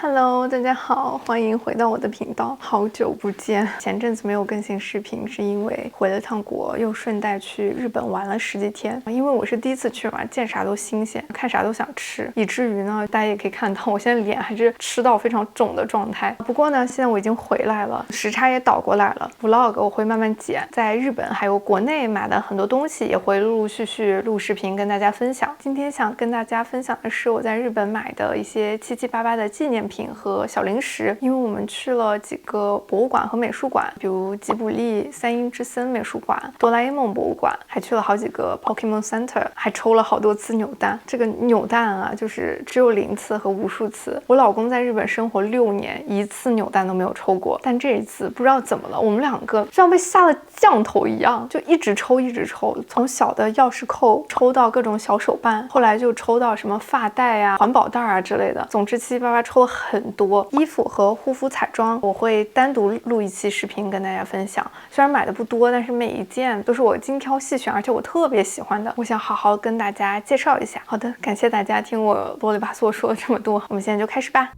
Hello，大家好，欢迎回到我的频道，好久不见。前阵子没有更新视频，是因为回了趟国，又顺带去日本玩了10几天。因为我是第一次去嘛，见啥都新鲜，看啥都想吃，以至于呢，大家也可以看到我现在脸还是吃到非常肿的状态。不过呢，现在我已经回来了，时差也倒过来了。Vlog 我会慢慢剪，在日本还有国内买的很多东西也会陆陆续续录视频跟大家分享。今天想跟大家分享的是我在日本买的一些七七八八的纪念品和小零食，因为我们去了几个博物馆和美术馆，比如吉卜力三鹰之森美术馆、哆啦 A 梦博物馆，还去了好几个 Pokemon Center， 还抽了好多次扭蛋。这个扭蛋啊，就是只有0次和无数次。我老公在日本生活6年，1次扭蛋都没有抽过，但这一次不知道怎么了，我们两个像被下了降头一样，就一直抽一直抽，从小的钥匙扣抽到各种小手办，后来就抽到什么发带啊、环保袋啊之类的，总之七七八八抽了很多。衣服和护肤彩妆我会单独录一期视频跟大家分享，虽然买的不多，但是每一件都是我精挑细选，而且我特别喜欢的，我想好好跟大家介绍一下。好的，感谢大家听我啰里吧嗦说了这么多，我们现在就开始吧。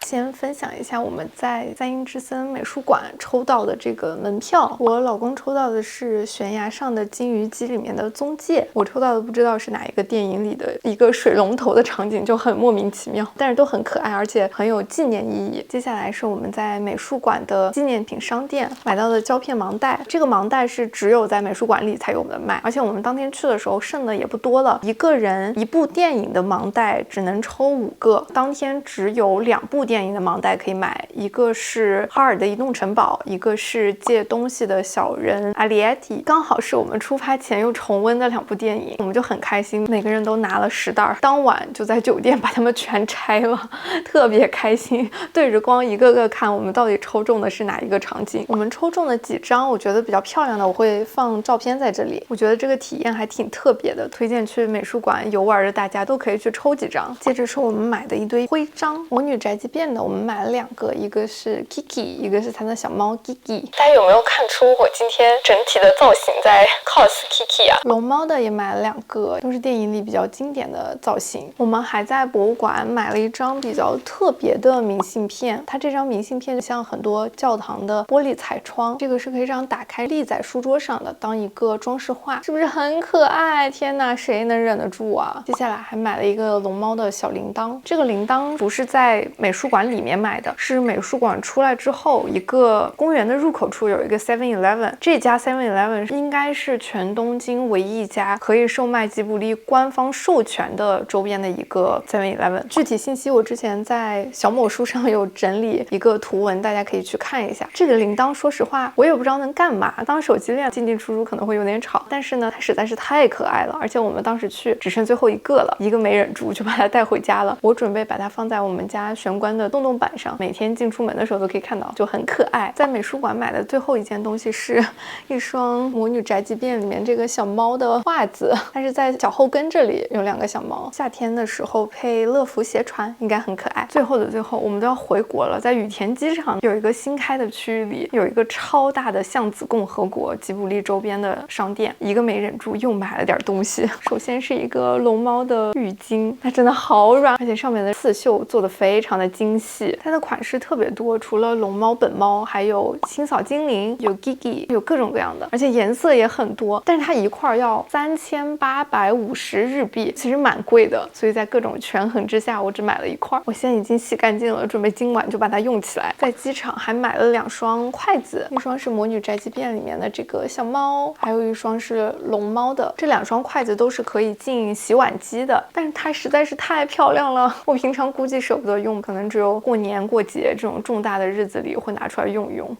先分享一下我们在三鹰之森美术馆抽到的这个门票，我老公抽到的是悬崖上的金鱼姬里面的宗介，我抽到的不知道是哪一个电影里的一个水龙头的场景，就很莫名其妙，但是都很可爱，而且很有纪念意义。接下来是我们在美术馆的纪念品商店买到的胶片盲袋，这个盲袋是只有在美术馆里才有的卖，而且我们当天去的时候剩的也不多了，一个人一部电影的盲袋只能抽5个，当天只有2部电影的盲袋可以买，一个是哈尔的移动城堡，一个是借东西的小人阿里埃蒂，刚好是我们出发前又重温的2部电影，我们就很开心，每个人都拿了10袋，当晚就在酒店把它们全拆了，特别开心，对着光一个个看我们到底抽中的是哪一个场景。我们抽中的几张我觉得比较漂亮的，我会放照片在这里，我觉得这个体验还挺特别的，推荐去美术馆游玩的大家都可以去抽几张。接着是我们买的一堆徽章，魔女宅急便的我们买了2个，一个是 Kiki， 一个是它的小猫 Gigi。大家有没有看出我今天整体的造型在 cos Kiki 啊？龙猫的也买了2个，都是电影里比较经典的造型。我们还在博物馆买了一张比较特别的明信片，它这张明信片像很多教堂的玻璃彩窗，这个是可以让打开立在书桌上的，当一个装饰画，是不是很可爱？天哪，谁能忍得住啊？接下来还买了一个龙猫的小铃铛，这个铃铛不是在美术馆里面买的，是美术馆出来之后，一个公园的入口处有一个 7-Eleven， 这家 7-Eleven 应该是全东京唯一一家可以售卖吉卜力官方授权的周边的一个 7-Eleven。 具体信息我之前在小某书上有整理一个图文，大家可以去看一下。这个铃铛说实话我也不知道能干嘛，当手机链进进出出可能会有点吵，但是呢它实在是太可爱了，而且我们当时去只剩最后一个了，一个没忍住就把它带回家了。我准备把它放在我们家玄关的洞洞板上，每天进出门的时候都可以看到，就很可爱。在美术馆买的最后一件东西是一双魔女宅急便里面这个小猫的袜子，它是在脚后跟这里有2个小猫，夏天的时候配乐福鞋穿应该很可爱。最后的最后我们都要回国了，在羽田机场有一个新开的区域里有一个超大的巷子共和国吉卜力周边的商店，一个没忍住又买了点东西。首先是一个龙猫的浴巾，它真的好软，而且上面的刺绣做的非常的精细，它的款式特别多，除了龙猫本猫还有清扫精灵，有 Gigi， 有各种各样的，而且颜色也很多，但是它一块要3850日币，其实蛮贵的，所以在各种权衡之下我只买了一块，我现在已经洗干净了，准备今晚就把它用起来。在机场还买了2双筷子，一双是魔女宅急便里面的这个小猫，还有一双是龙猫的，这2双筷子都是可以进洗碗机的，但是它实在是太漂亮了，我平常估计舍不得用，可能只有过年过节这种重大的日子里会拿出来用一用。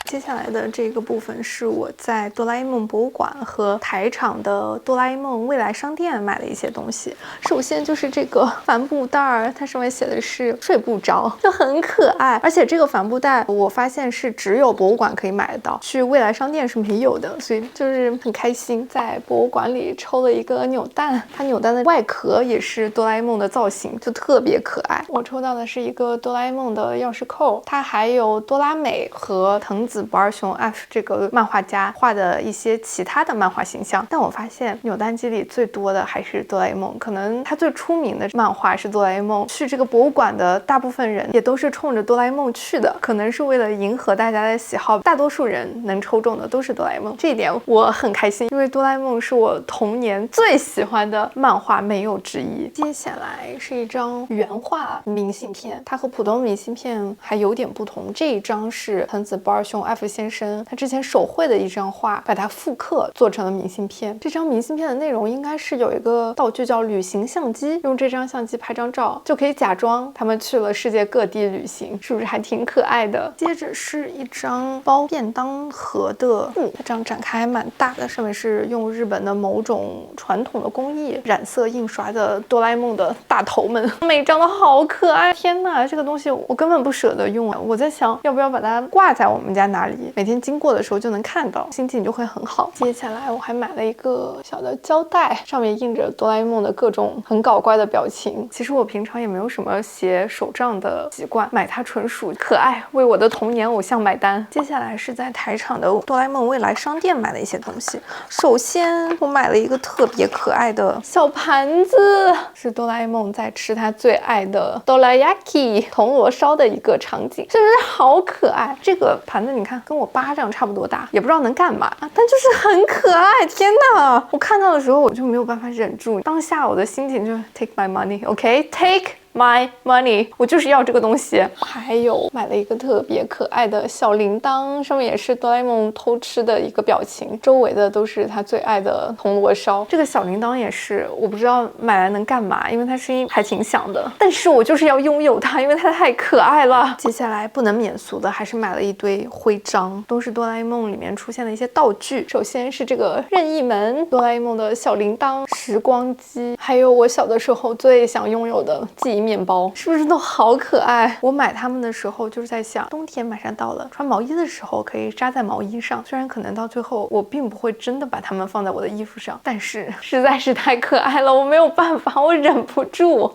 接下来的这个部分是我在哆啦 A 梦博物馆和台场的哆啦 A 梦未来商店买的一些东西。首先就是这个帆布袋，它上面写的是睡不着，就很可爱。而且这个帆布袋我发现是只有博物馆可以买得到，去未来商店是没有的，所以就是很开心。在博物馆里抽了一个扭蛋，它扭蛋的外壳也是哆啦 A 梦的造型，就特别可爱。我抽到的是一个哆啦 A 梦的钥匙扣，它还有哆啦美和藤子不二雄 F 这个漫画家画的一些其他的漫画形象，但我发现扭蛋机里最多的还是哆啦 A 梦。可能他最出名的漫画是哆啦 A 梦，去这个博物馆的大部分人也都是冲着哆啦 A 梦去的，可能是为了迎合大家的喜好，大多数人能抽中的都是哆啦 A 梦，这一点我很开心，因为哆啦 A 梦是我童年最喜欢的漫画，没有之一。接下来是一张原画明信片，它和普通明信片还有点不同，这一张是藤子不二雄 F 先生他之前手绘的一张画，把它复刻做成了明信片。这张明信片的内容应该是有一个道具叫旅行相机，用这张相机拍张照就可以假装他们去了世界各地旅行，是不是还挺可爱的？接着是一张包便当盒的布，它这样展开还蛮大的，上面是用日本的某种传统的工艺染色印刷的哆啦 A 梦的大头们，每张都好可爱。天哪，这个东西我根本不舍得用啊！我在想要不要把它挂在我们家哪里，每天经过的时候就能看到，心情就会很好。接下来我还买了一个小的胶带，上面印着哆啦 A 梦的各种很搞怪的表情。其实我平常也没有什么写手账的习惯，买它纯属可爱，为我的童年偶像买单。接下来是在台场的哆啦 A 梦未来商店买的一些东西。首先我买了一个特别可爱的小盘子，是哆啦 A 梦在吃他最爱的哆啦 yaki 铜锣烧的一个场景，是不是好可爱？这个盘子你看跟我巴掌差不多大，也不知道能干嘛，但就是很可爱。天哪，我看到的时候我就没有办法忍住，当下我的心情就 take my money OK take my money， 我就是要这个东西。还有买了一个特别可爱的小铃铛，上面也是哆啦 A 梦偷吃的一个表情，周围的都是他最爱的铜锣烧。这个小铃铛也是我不知道买来能干嘛，因为它声音还挺响的，但是我就是要拥有它，因为它太可爱了。接下来不能免俗的还是买了一堆徽章，都是哆啦 A 梦里面出现的一些道具。首先是这个任意门，哆啦 A 梦的小铃铛，时光机，还有我小的时候最想拥有的记忆面包，是不是都好可爱？我买它们的时候就是在想，冬天马上到了，穿毛衣的时候可以扎在毛衣上。虽然可能到最后我并不会真的把它们放在我的衣服上，但是实在是太可爱了，我没有办法，我忍不住。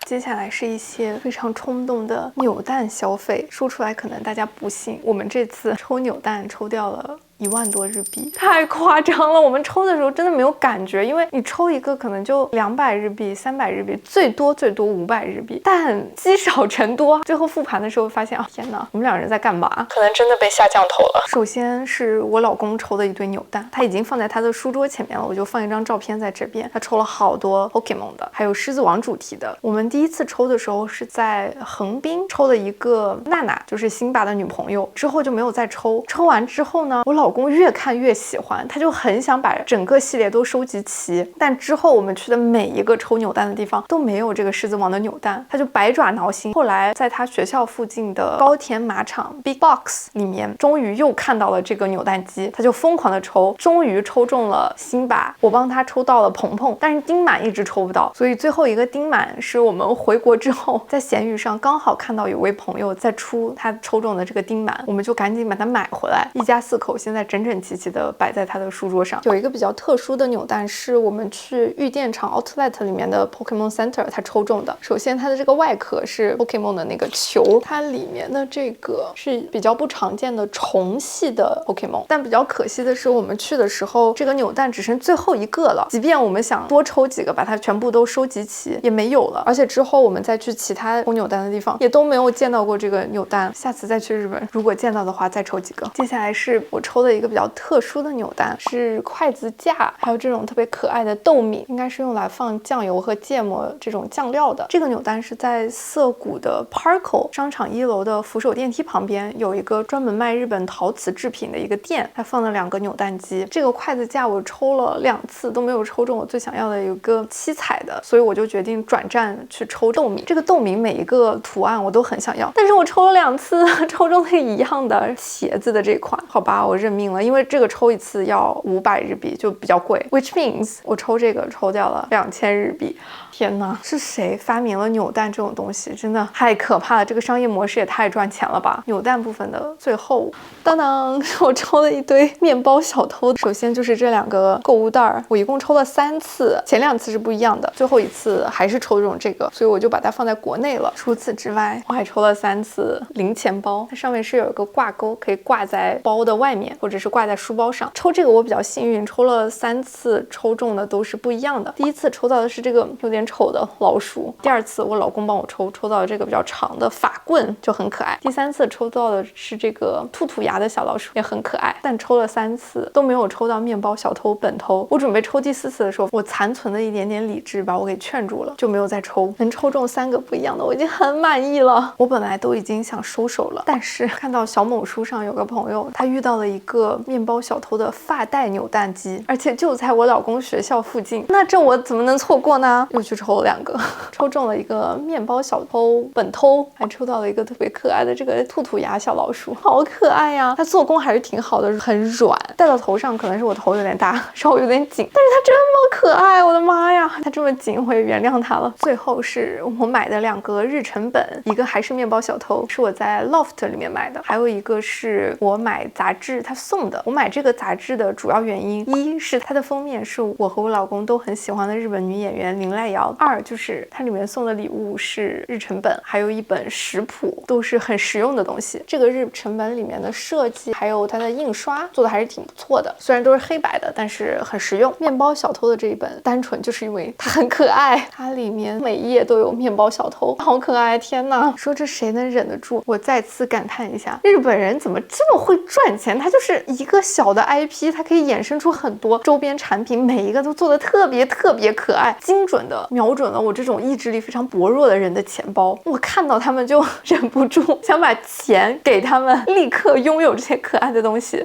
接下来是一些非常冲动的扭蛋消费，说出来可能大家不信，我们这次抽扭蛋抽掉了1万多日币，太夸张了。我们抽的时候真的没有感觉，因为你抽一个可能就200日币、300日币，最多500日币，但积少成多。最后复盘的时候发现，天哪，我们两人在干嘛？可能真的被下降头了。首先是我老公抽的一堆扭蛋，他已经放在他的书桌前面了，我就放一张照片在这边。他抽了好多 Pokemon 的，还有狮子王主题的。我们第一次抽的时候是在横滨抽了一个娜娜，就是辛巴的女朋友，之后就没有再抽。抽完之后呢，我老公越看越喜欢，他就很想把整个系列都收集齐，但之后我们去的每一个抽扭蛋的地方都没有这个狮子王的扭蛋，他就百爪挠心。后来在他学校附近的高田马场 Big Box 里面，终于又看到了这个扭蛋机，他就疯狂的抽，终于抽中了辛巴，我帮他抽到了鹏鹏，但是丁满一直抽不到，所以最后一个丁满是我们回国之后在闲鱼上刚好看到有位朋友在出他抽中的这个丁满，我们就赶紧把它买回来，一家4口现在整整齐齐的摆在他的书桌上。有一个比较特殊的扭蛋是我们去玉电厂 Outlet 里面的 Pokemon Center 他抽中的。首先它的这个外壳是 Pokemon 的那个球，它里面的这个是比较不常见的虫系的 Pokemon， 但比较可惜的是我们去的时候这个扭蛋只剩最后一个了，即便我们想多抽几个把它全部都收集齐也没有了，而且之后我们再去其他抽扭蛋的地方也都没有见到过这个扭蛋，下次再去日本如果见到的话再抽几个。接下来是我抽的一个比较特殊的扭蛋，是筷子架，还有这种特别可爱的豆皿，应该是用来放酱油和芥末这种酱料的。这个扭蛋是在涩谷的 Parco 商场1楼的扶手电梯旁边有一个专门卖日本陶瓷制品的一个店，它放了2个扭蛋机。这个筷子架我抽了2次都没有抽中我最想要的有个7彩的，所以我就决定转战去抽豆皿。这个豆皿每一个图案我都很想要，但是我抽了2次抽中了一样的鞋子的这款，好吧，我认命了，因为这个抽一次要500日币，就比较贵 ，which means 我抽这个抽掉了2000日币。天哪，是谁发明了扭蛋这种东西？真的太可怕了！这个商业模式也太赚钱了吧！扭蛋部分的最后，当当，我抽了一堆面包小偷。首先就是这2个购物袋，我一共抽了3次，前2次是不一样的，最后一次还是抽中这个，所以我就把它放在国内了。除此之外，我还抽了3次零钱包，它上面是有一个挂钩，可以挂在包的外面，或者是挂在书包上。抽这个我比较幸运，抽了3次，抽中的都是不一样的。第一次抽到的是这个有点丑的老鼠，第2次我老公帮我抽到了这个比较长的法棍，就很可爱。第3次抽到的是这个兔牙的小老鼠，也很可爱。但抽了3次都没有抽到面包小偷本偷。我准备抽第4次的时候，我残存的一点点理智把我给劝住了，就没有再抽。能抽中3个不一样的，我已经很满意了。我本来都已经想收手了，但是看到小某书上有个朋友，他遇到了一个面包小偷的发带扭蛋机，而且就在我老公学校附近，那这我怎么能错过呢？又去抽了2个，抽中了一个面包小偷本偷，还抽到了一个特别可爱的这个兔牙小老鼠，好可爱呀！它做工还是挺好的，很软，戴到头上可能是我头有点大，稍微有点紧，但是它这么可爱，我的妈呀！它这么紧，我也原谅它了。最后是我买的2个日程本，一个还是面包小偷，是我在 Loft 里面买的，还有一个是我买杂志他送的。我买这个杂志的主要原因，一是它的封面是我和我老公都很喜欢的日本女演员林濑遥，2就是它里面送的礼物是日程本，还有一本食谱，都是很实用的东西。这个日程本里面的设计还有它的印刷做的还是挺不错的，虽然都是黑白的，但是很实用。面包小偷的这一本单纯就是因为它很可爱，它里面每一页都有面包小偷，好可爱！天哪，说这谁能忍得住？我再次感叹一下，日本人怎么这么会赚钱？它就是一个小的 IP， 它可以衍生出很多周边产品，每一个都做的特别可爱，精准的瞄准了我这种意志力非常薄弱的人的钱包。我看到他们就忍不住想把钱给他们，立刻拥有这些可爱的东西。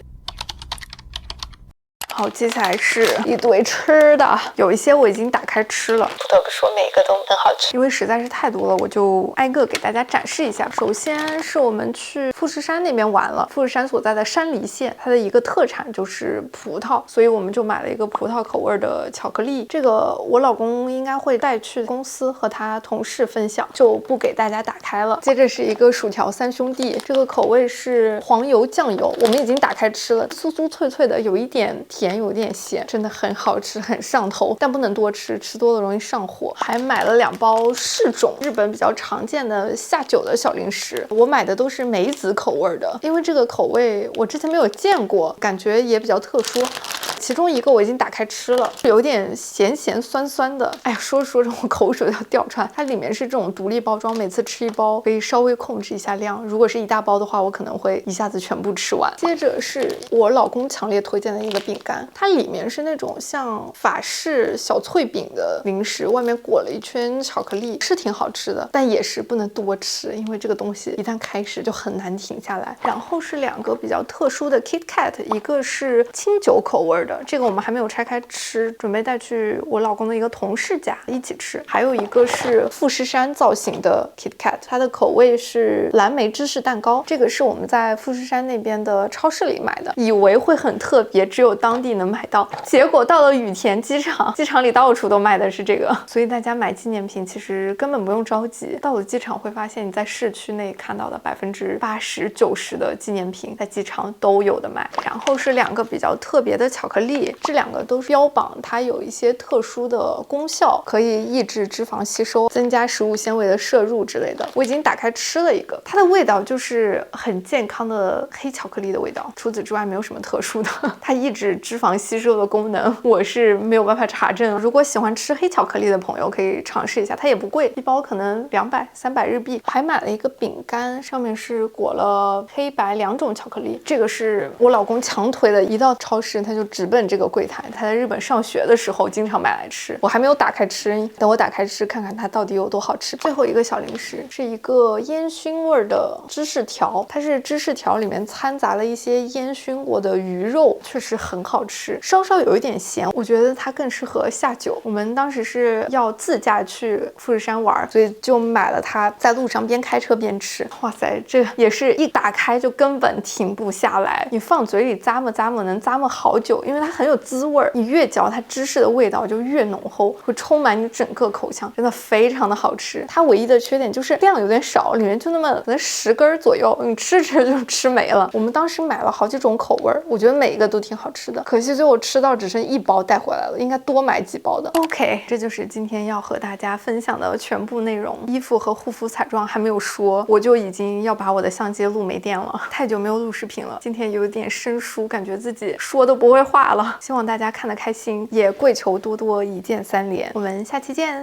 好，接下来是一堆吃的，有一些我已经打开吃了，不得不说每个都很好吃，因为实在是太多了，我就挨个给大家展示一下。首先是我们去富士山那边玩了，富士山所在的山梨县，它的一个特产就是葡萄，所以我们就买了一个葡萄口味的巧克力，这个我老公应该会带去公司和他同事分享，就不给大家打开了。接着是一个薯条3兄弟，这个口味是黄油酱油，我们已经打开吃了，酥酥脆脆的，有一点甜有点咸，真的很好吃，很上头，但不能多吃，吃多了容易上火。还买了2包柿种，日本比较常见的下酒的小零食，我买的都是梅子口味的，因为这个口味我之前没有见过，感觉也比较特殊。其中一个我已经打开吃了，有点咸咸酸酸的，哎呀，说着说着我口水都要掉出来。它里面是这种独立包装，每次吃1包可以稍微控制一下量，如果是1大包的话，我可能会一下子全部吃完。接着是我老公强烈推荐的一个饼干，它里面是那种像法式小脆饼的零食，外面裹了一圈巧克力，是挺好吃的，但也是不能多吃，因为这个东西一旦开始就很难停下来。然后是2个比较特殊的 Kit Kat， 一个是清酒口味的，这个我们还没有拆开吃，准备带去我老公的一个同事家一起吃。还有一个是富士山造型的 Kit Kat， 它的口味是蓝莓芝士蛋糕，这个是我们在富士山那边的超市里买的，以为会很特别，只有当地能买到，结果到了羽田机场，机场里到处都卖的是这个，所以大家买纪念品其实根本不用着急，到了机场会发现你在市区内看到的80%、90%的纪念品在机场都有的卖。然后是2个比较特别的巧克力，这2个都是标榜它有一些特殊的功效，可以抑制脂肪吸收，增加食物纤维的摄入之类的。我已经打开吃了一个，它的味道就是很健康的黑巧克力的味道，除此之外没有什么特殊的。它抑制脂肪吸收的功能我是没有办法查证，如果喜欢吃黑巧克力的朋友可以尝试一下，它也不贵，1包可能200、300日币。还买了一个饼干，上面是裹了黑白2种巧克力，这个是我老公强推的，一到超市他就只本这个柜台，他在日本上学的时候经常买来吃，我还没有打开吃，等我打开吃看看它到底有多好吃。最后一个小零食是一个烟熏味的芝士条，它是芝士条里面掺杂了一些烟熏过的鱼肉，确实很好吃，稍稍有一点咸，我觉得它更适合下酒。我们当时是要自驾去富士山玩，所以就买了它，在路上边开车边吃。哇塞，这也是一打开就根本停不下来，你放嘴里咂摸咂摸能咂摸好久，因为它很有滋味，你越嚼它芝士的味道就越浓厚，会充满你整个口腔，真的非常的好吃。它唯一的缺点就是量有点少，里面就那么可能10根左右，你吃就吃没了。我们当时买了好几种口味，我觉得每一个都挺好吃的，可惜最后吃到只剩1包带回来了，应该多买几包的。OK， 这就是今天要和大家分享的全部内容。衣服和护肤彩妆还没有说，我就已经要把我的相机录没电了，太久没有录视频了，今天有点生疏，感觉自己说都不会话了。希望大家看得开心，也跪求多多一键3连，我们下期见。